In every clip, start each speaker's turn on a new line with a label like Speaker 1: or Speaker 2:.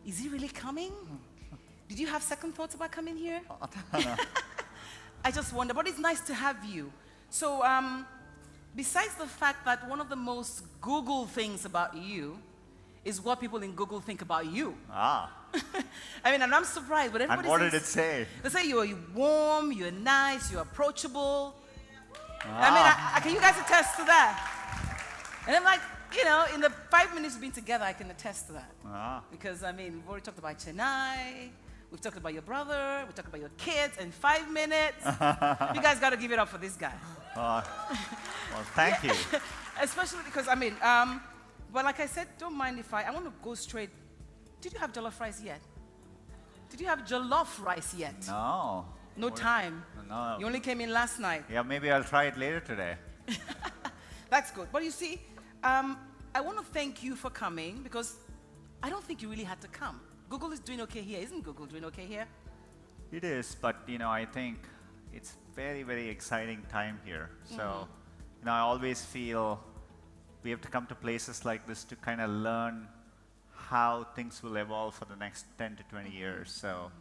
Speaker 1: is he really coming? Did you have second thoughts about coming here? I just wonder, but it's nice to have you. So, besides the fact that one of the most Google things about you is what people in Google think about you.
Speaker 2: Ah.
Speaker 1: I mean, and I'm surprised, but everybody
Speaker 2: And what
Speaker 1: says,
Speaker 2: did it say?
Speaker 1: they say you're warm, you're nice, you're approachable.
Speaker 2: Ah.
Speaker 1: I mean, can you guys attest to that? And I'm like, you know, in the 5 minutes we've been together, I can attest to that.
Speaker 2: Ah.
Speaker 1: Because, I mean, we've already talked about Chennai, we've talked about your brother, we've talked about your kids in 5 minutes. You guys got to give it up for this guy.
Speaker 2: Well, thank you.
Speaker 1: Especially because, I mean, but like I said, don't mind if I want to go straight. Did you have jollof rice yet? Did you have jollof rice yet?
Speaker 2: No.
Speaker 1: No time.
Speaker 2: No.
Speaker 1: You only came in last night.
Speaker 2: Yeah, maybe I'll try it later today.
Speaker 1: That's good. But you see, I want to thank you for coming because I don't think you really had to come. Google is doing okay here. Isn't Google doing okay here?
Speaker 2: It is, but you know, I think it's very, very exciting time here. So, you know, I always feel we have to come to places like this to kind of learn how things will evolve for the next 10 to 20 years. So,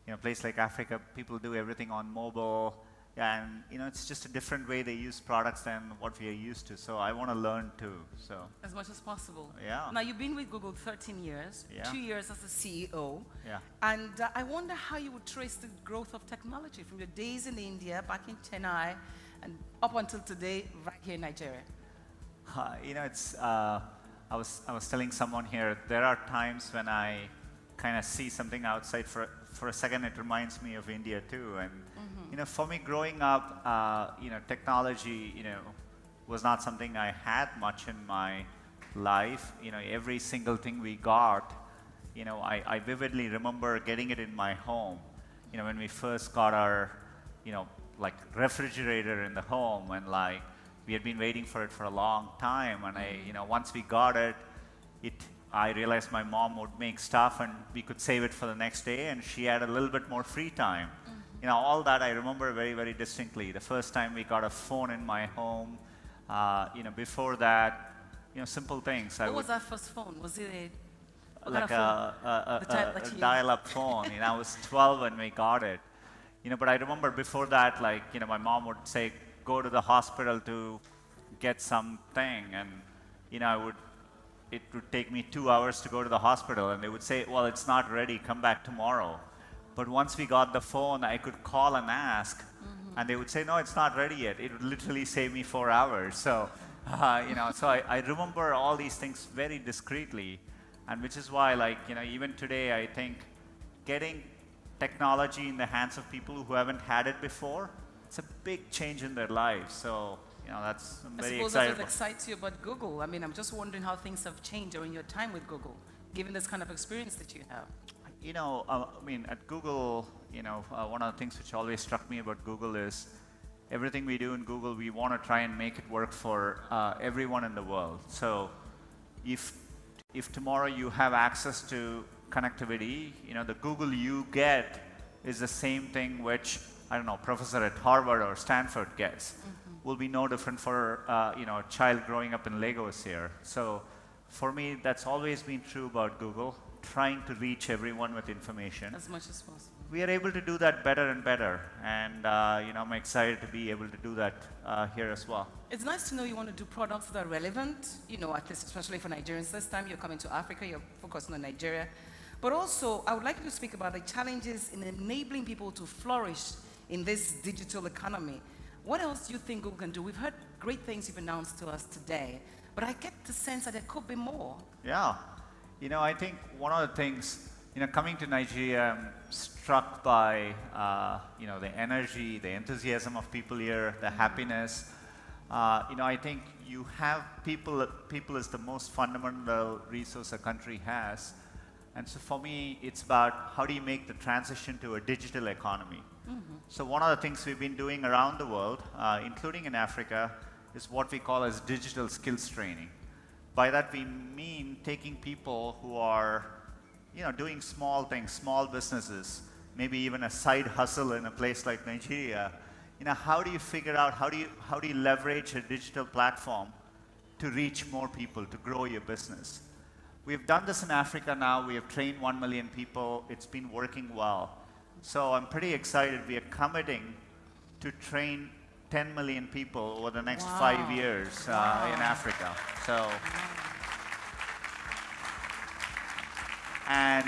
Speaker 2: you know, a place like Africa, people do everything on mobile, and you know, it's just a different way they use products than what we are used to. So I want to learn too. So
Speaker 1: as much as possible.
Speaker 2: Yeah.
Speaker 1: Now you've been with Google 13 years,
Speaker 2: Yeah.
Speaker 1: 2 years as a CEO.
Speaker 2: Yeah.
Speaker 1: And I wonder how you would trace the growth of technology from your days in India, back in Chennai, and up until today, right here in Nigeria.
Speaker 2: You know, it's. I was telling someone here. There are times when I kind of see something outside for a second. It reminds me of India too. And you know, for me, growing up, you know, technology, you know, was not something I had much in my life. You know, every single thing we got, you know, I vividly remember getting it in my home. You know, when we first got our, you know, like refrigerator in the home, and like we had been waiting for it for a long time, and you know, once we got it, I realized my mom would make stuff and we could save it for the next day, and she had a little bit more free time. You know, all that I remember very, very distinctly. The first time we got a phone in my home, you know, before that, you know, simple things.
Speaker 1: What was that first phone? Was it
Speaker 2: like a
Speaker 1: you-
Speaker 2: dial-up phone. You know, I was 12 when we got it. You know, but I remember before that, like, you know, my mom would say, go to the hospital to get something, and you know, it would take me 2 hours to go to the hospital, and they would say, well, it's not ready, come back tomorrow. But once we got the phone, I could call and ask, and they would say, no, it's not ready yet. It would literally save me 4 hours. So, you know, so I remember all these things very discreetly, and which is why, like, you know, even today, I think getting technology in the hands of people who haven't had it before, it's a big change in their lives. So, you know, I'm very
Speaker 1: I suppose
Speaker 2: excited.
Speaker 1: that's what excites you about Google. I mean, I'm just wondering how things have changed during your time with Google, given this kind of experience that you have.
Speaker 2: You know, I mean, at Google, you know, one of the things which always struck me about Google is everything we do in Google, we want to try and make it work for everyone in the world. So if tomorrow you have access to connectivity, you know, the Google you get is the same thing which, I don't know, professor at Harvard or Stanford gets. Will be no different for, you know, a child growing up in Lagos here. So for me, that's always been true about Google, trying to reach everyone with information.
Speaker 1: As much as possible.
Speaker 2: We are able to do that better and better, and you know, I'm excited to be able to do that here as well.
Speaker 1: It's nice to know you want to do products that are relevant, you know, at least especially for Nigerians. This time you're coming to Africa, you're focusing on Nigeria. But also, I would like you to speak about the challenges in enabling people to flourish in this digital economy. What else do you think Google can do? We've heard great things you've announced to us today, but I get the sense that there could be more.
Speaker 2: Yeah, you know, I think one of the things, you know, coming to Nigeria, I'm struck by, you know, the energy, the enthusiasm of people here, the happiness. You know, I think you have people is the most fundamental resource a country has. And so for me, it's about how do you make the transition to a digital economy. So one of the things we've been doing around the world, including in Africa, is what we call as digital skills training. By that we mean taking people who are, you know, doing small things, small businesses, maybe even a side hustle in a place like Nigeria. You know, how do you figure out, how do you leverage a digital platform to reach more people, to grow your business? We've done this in Africa now. We have trained 1 million people. It's been working well. So I'm pretty excited. We are committing to train 10 million people over the next 5 years in Africa. So, and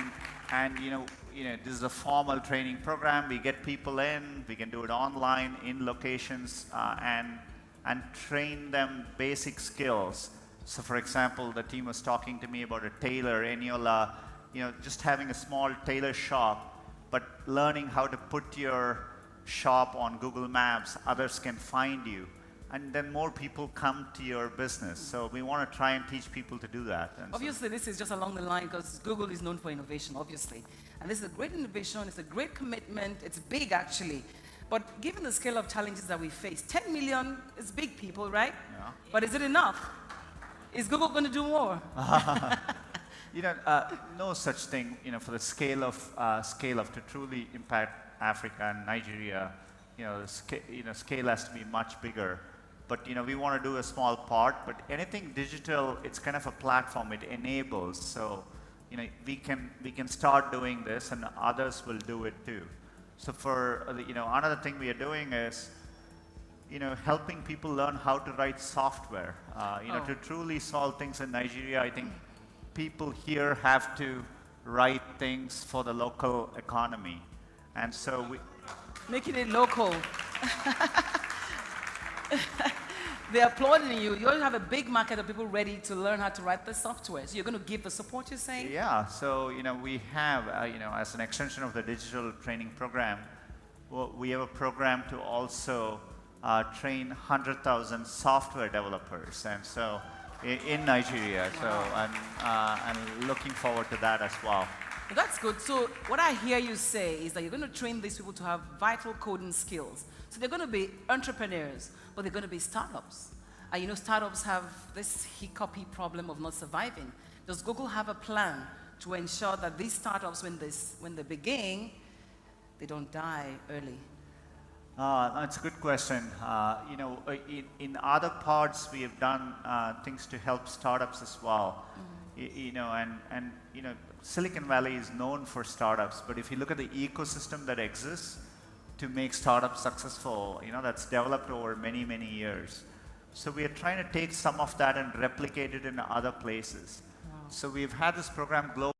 Speaker 2: this is a formal training program. We get people in. We can do it online in locations and train them basic skills. So, for example, the team was talking to me about a tailor, Eniola, just having a small tailor shop, but learning how to put your shop on Google Maps, others can find you, and then more people come to your business. So we want to try and teach people to do that. And
Speaker 1: obviously, this is just along the line because Google is known for innovation, obviously. And this is a great innovation, it's a great commitment, it's big actually. But given the scale of challenges that we face, 10 million is big, people, right?
Speaker 2: Yeah.
Speaker 1: But is it enough? Is Google going to do more?
Speaker 2: No such thing, for the scale of to truly impact Africa and Nigeria, scale has to be much bigger. But we want to do a small part. But anything digital, it's kind of a platform. It enables. So we can start doing this, and others will do it too. So for another thing we are doing is helping people learn how to write software. To truly solve things in Nigeria, I think people here have to write things for the local economy. And so
Speaker 1: making it local. They're applauding you. You already have a big market of people ready to learn how to write the software. So you're going to give the support, you're saying?
Speaker 2: Yeah. So we have as an extension of the digital training program, we have a program to also train 100,000 software developers, and so in Nigeria. So I'm looking forward to that as well.
Speaker 1: Well, that's good. So what I hear you say is that you're going to train these people to have vital coding skills. So they're going to be entrepreneurs, but they're going to be startups. And startups have this hiccupy problem of not surviving. Does Google have a plan to ensure that these startups, when they begin, they don't die early?
Speaker 2: That's a good question. In other parts, we have done things to help startups as well. And Silicon Valley is known for startups, but if you look at the ecosystem that exists to make startups successful, that's developed over many, many years. So we are trying to take some of that and replicate it in other places. Wow. So we've had this program globally.